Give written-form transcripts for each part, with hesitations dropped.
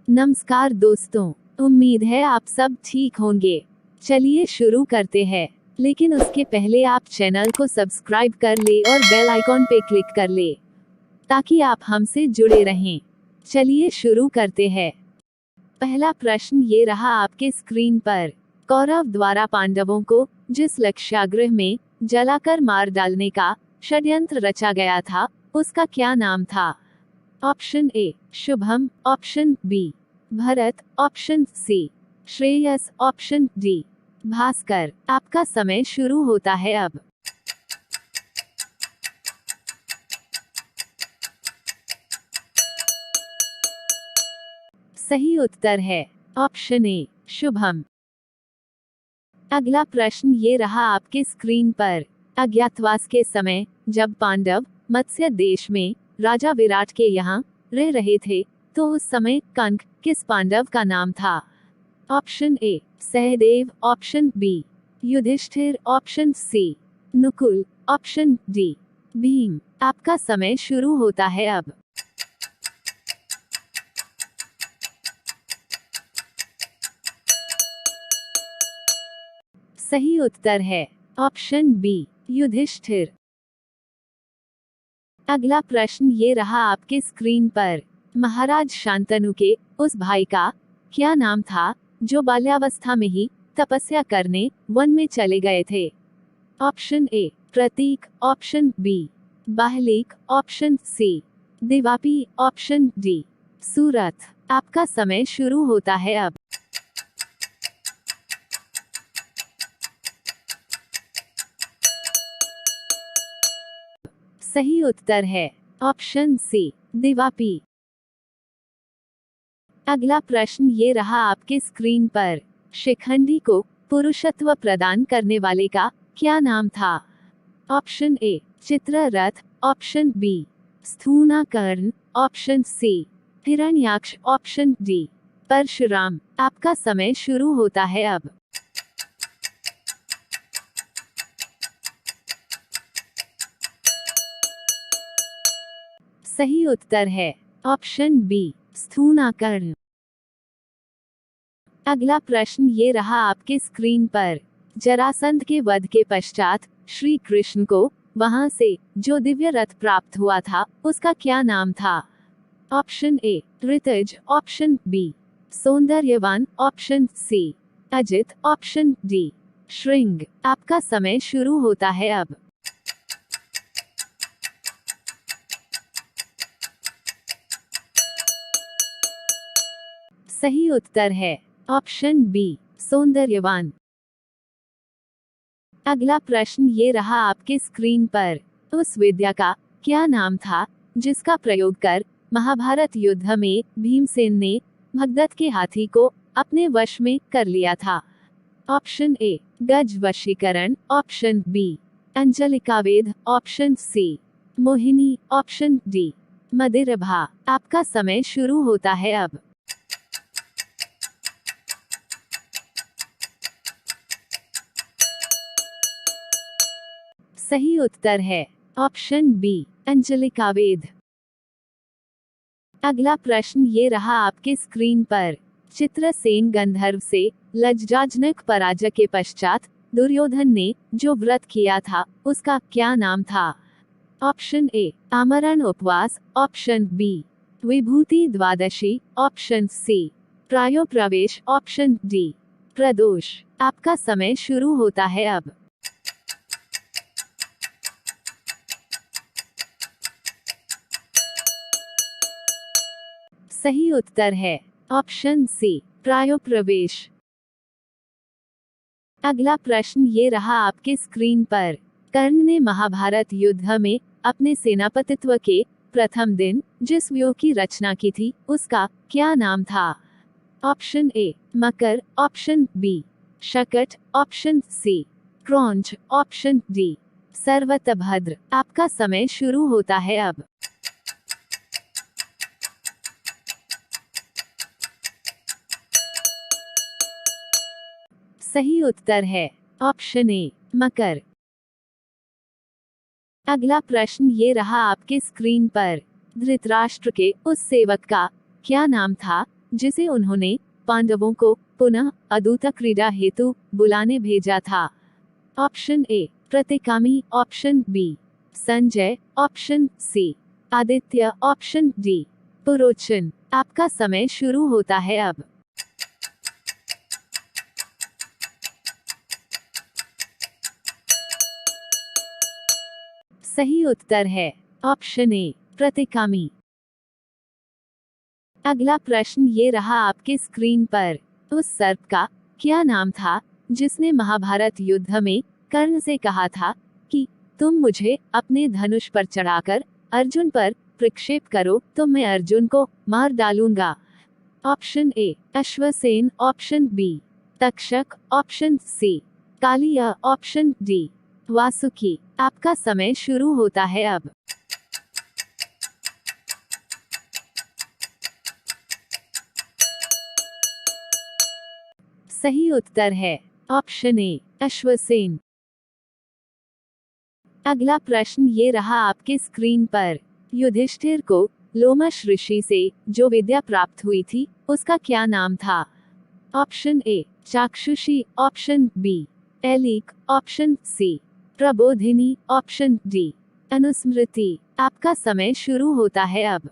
नमस्कार दोस्तों, उम्मीद है आप सब ठीक होंगे। चलिए शुरू करते हैं, लेकिन उसके पहले आप चैनल को सब्सक्राइब कर ले और बेल आइकॉन पे क्लिक कर ले ताकि आप हमसे जुड़े रहें। चलिए शुरू करते हैं। पहला प्रश्न ये रहा आपके स्क्रीन पर। कौरव द्वारा पांडवों को जिस लक्ष्यागृह में जलाकर मार डालने का षड्यंत्र रचा गया था, उसका क्या नाम था? Option A Shubham, option B Bharat, option C Shreyas, option D Bhaskar. आपका समय शुरू होता है अब। सही उत्तर है ऑप्शन ए शुभम। अगला प्रश्न ये रहा आपके स्क्रीन पर। अज्ञातवास के समय जब पांडव मत्स्य देश में राजा विराट के यहाँ रह रहे थे, तो उस समय कंक किस पांडव का नाम था? Option A Sahadev, option B Yudhishthir, option C Nakul, option D Bhim. आपका समय शुरू होता है अब। सही उत्तर है ऑप्शन बी युधिष्ठिर। अगला प्रश्न ये रहा आपके स्क्रीन पर। महाराज शांतनु के उस भाई का क्या नाम था जो बाल्यावस्था में ही तपस्या करने वन में चले गए थे? Option A Pratik, option B Bahlik, option C Divapi, option D Surat. आपका समय शुरू होता है अब। सही उत्तर है ऑप्शन सी दिवापी। अगला प्रश्न ये रहा आपके स्क्रीन पर। शिखंडी को पुरुषत्व प्रदान करने वाले का क्या नाम था? Option A Chitrarath, option B Sthunakarna, option C Hiranyaksha, option D Parshuram. आपका समय शुरू होता है अब। सही उत्तर है ऑप्शन बी स्थूणाकर्ण। अगला प्रश्न ये रहा आपके स्क्रीन पर। जरासंध के वध के पश्चात श्री कृष्ण को वहां से जो दिव्य रथ प्राप्त हुआ था, उसका क्या नाम था? Option A Ritaj, option B Saundaryavan, option C Ajit, option D Shring. आपका समय शुरू होता है अब। सही उत्तर है ऑप्शन बी सौंदर्यवान। अगला प्रश्न ये रहा आपके स्क्रीन पर। उस विद्या का क्या नाम था जिसका प्रयोग कर महाभारत युद्ध में भीमसेन ने भगदत्त के हाथी को अपने वश में कर लिया था? Option A Gaj Vashikaran, option B Anjalikaved, option C Mohini, option D Madirabha. आपका समय शुरू होता है अब। सही उत्तर है ऑप्शन बी अंजलिकावेद। अगला प्रश्न ये रहा आपके स्क्रीन पर। चित्रसेन गंधर्व से लज्जाजनक पराजय के पश्चात दुर्योधन ने जो व्रत किया था, उसका क्या नाम था? ऑप्शन ए आमरण उपवास, ऑप्शन बी विभूति द्वादशी, ऑप्शन सी प्रायोप्रवेश, ऑप्शन डी प्रदोष। आपका समय शुरू होता है अब। सही उत्तर है ऑप्शन सी प्रायोप्रवेश। अगला प्रश्न ये रहा आपके स्क्रीन पर। कर्ण ने महाभारत युद्ध में अपने सेनापतित्व के प्रथम दिन जिस व्यूह की रचना की थी, उसका क्या नाम था? Option A Makar, option B Shakat, option C Kraunch, option D Sarvatobhadra. आपका समय शुरू होता है अब। सही उत्तर है ऑप्शन ए मकर। अगला प्रश्न ये रहा आपके स्क्रीन पर। धृतराष्ट्र के उस सेवक का क्या नाम था जिसे उन्होंने पांडवों को पुनः अदूत क्रीड़ा हेतु बुलाने भेजा था। Option A Pratikami, option B Sanjay, option C Aditya, option D Purochan. आपका समय शुरू होता है अब। सही उत्तर है ऑप्शन ए प्रतिकामी। अगला प्रश्न ये रहा आपके स्क्रीन पर। उस सर्प का क्या नाम था जिसने महाभारत युद्ध में कर्ण से कहा था कि तुम मुझे अपने धनुष पर चढ़ाकर अर्जुन पर प्रक्षेप करो तो मैं अर्जुन को मार डालूंगा। Option A Ashvasen, option B Takshak, option C Kaliya, option D Vasuki. आपका समय शुरू होता है अब। सही उत्तर है ऑप्शन ए अश्वसेन। अगला प्रश्न ये रहा आपके स्क्रीन पर। युधिष्ठिर को लोमश ऋषि से जो विद्या प्राप्त हुई थी उसका क्या नाम था। Option A Chakshushi, option B Elik, option C Prabodhini, option D Anusmriti. आपका समय शुरू होता है अब।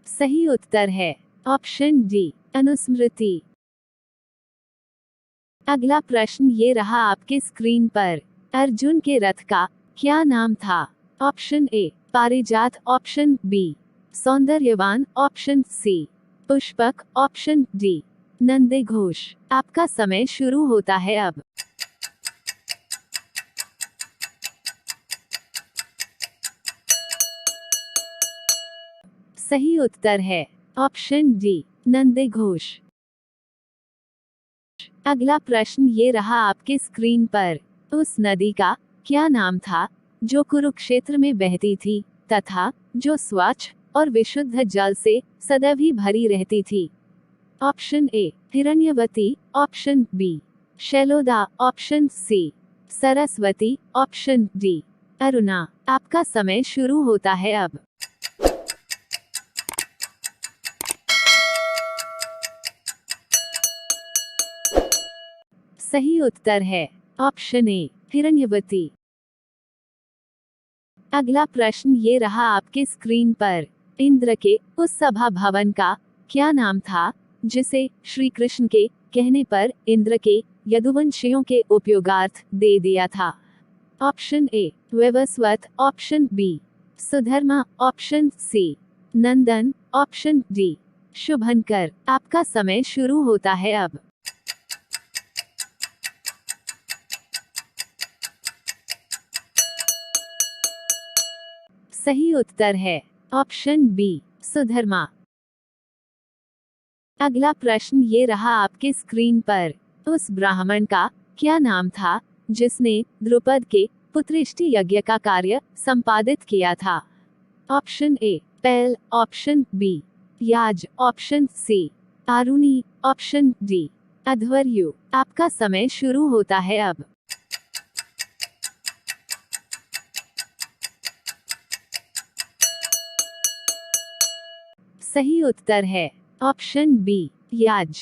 सही उत्तर है ऑप्शन डी अनुस्मृति। अगला प्रश्न ये रहा आपके स्क्रीन पर। अर्जुन के रथ का क्या नाम था। Option A Parijat, option B Saundaryavan, option C Pushpak, option D Nandighosh. आपका समय शुरू होता है अब। सही उत्तर है ऑप्शन डी नंदीघोष। अगला प्रश्न ये रहा आपके स्क्रीन पर। उस नदी का क्या नाम था जो कुरुक्षेत्र में बहती थी तथा जो स्वच्छ और विशुद्ध जल से सदैव ही भरी रहती थी। Option A Hiranyavati, option B Shailoda, option C Saraswati, option D Aruna. आपका समय शुरू होता है अब। सही उत्तर है ऑप्शन ए हिरण्यवती। अगला प्रश्न ये रहा आपके स्क्रीन पर। इंद्र के उस सभा भवन का क्या नाम था जिसे श्री कृष्ण के कहने पर इंद्र के यदुवंशियों के उपयोगार्थ दे दिया था। Option A Vaivaswat, option B Sudharma, option C Nandan, option D Shubhankar. आपका समय शुरू होता है अब। सही उत्तर है ऑप्शन बी सुधर्मा। अगला प्रश्न ये रहा आपके स्क्रीन पर। उस ब्राह्मण का क्या नाम था जिसने द्रुपद के पुत्रेष्टि यज्ञ का कार्य संपादित किया था। Option A Pail, option B Yaj, option C Aruni, option D Adhvaryu. आपका समय शुरू होता है अब। सही उत्तर है ऑप्शन बी याज।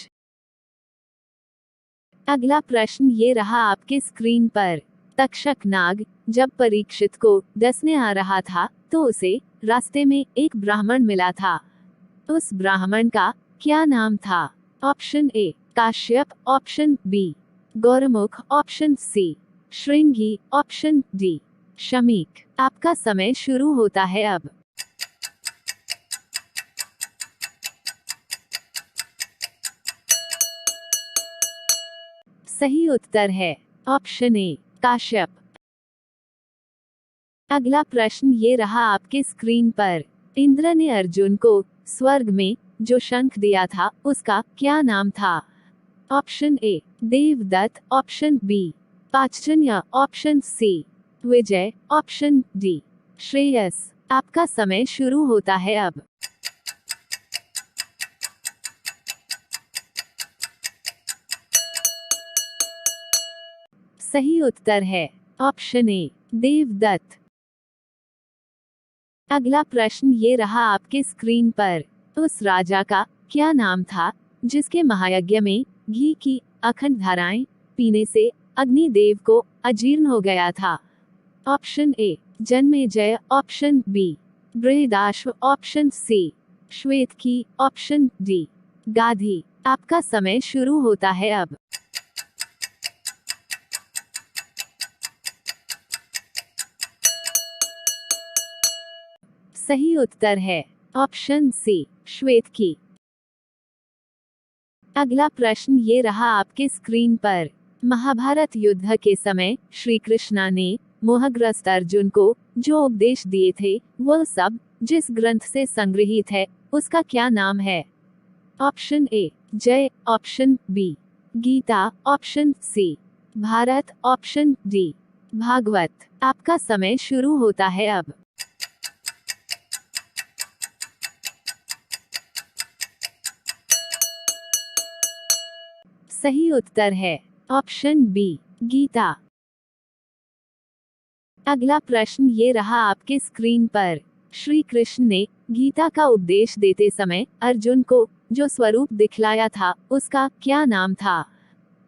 अगला प्रश्न ये रहा आपके स्क्रीन पर। तक्षक नाग जब परीक्षित को डसने आ रहा था तो उसे रास्ते में एक ब्राह्मण मिला था। उस ब्राह्मण का क्या नाम था। Option A Kashyap, option B Gaurmukh, option C Shringi, option D Shamik. आपका समय शुरू होता है अब। सही उत्तर है ऑप्शन ए काश्यप। अगला प्रश्न ये रहा आपके स्क्रीन पर। इंद्र ने अर्जुन को स्वर्ग में जो शंख दिया था उसका क्या नाम था। Option A Devdatt, option B Panchajanya, option C Vijay, option D Shreyas. आपका समय शुरू होता है अब। सही उत्तर है ऑप्शन ए देवदत्त। अगला प्रश्न ये रहा आपके स्क्रीन पर। उस राजा का क्या नाम था जिसके महायज्ञ में घी की अखंड धाराएं पीने से अग्निदेव को अजीर्ण हो गया था? Option A Janamejay, option B Brihadashva, option C Shvetaki, option D Gadhi. आपका समय शुरू होता है अब। सही उत्तर है ऑप्शन सी श्वेतकी। अगला प्रश्न ये रहा आपके स्क्रीन पर। महाभारत युद्ध के समय श्री कृष्णा ने मोहग्रस्त अर्जुन को जो उपदेश दिए थे वह सब जिस ग्रंथ से संग्रहित है उसका क्या नाम है? Option A Jay, option B Geeta, option C Bharat, option D Bhagwat. आपका समय शुरू होता है अब। सही उत्तर है ऑप्शन बी गीता। अगला प्रश्न ये रहा आपके स्क्रीन पर। श्री कृष्ण ने गीता का उपदेश देते समय अर्जुन को जो स्वरूप दिखलाया था उसका क्या नाम था?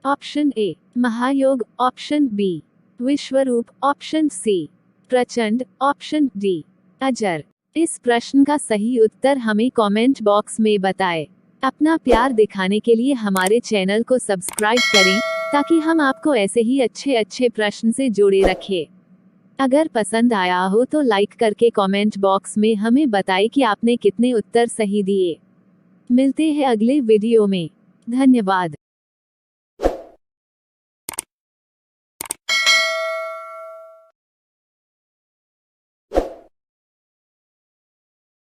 Option A Mahayog, option B Vishwaroop, option C Prachand, option D अजर। इस प्रश्न का सही उत्तर हमें कमेंट बॉक्स में बताएं। अपना प्यार दिखाने के लिए हमारे चैनल को सब्सक्राइब करें ताकि हम आपको ऐसे ही अच्छे प्रश्न से जोड़े रखें। अगर पसंद आया हो तो लाइक करके कमेंट बॉक्स में हमें बताएं कि आपने कितने उत्तर सही दिए। मिलते हैं अगले वीडियो में। धन्यवाद।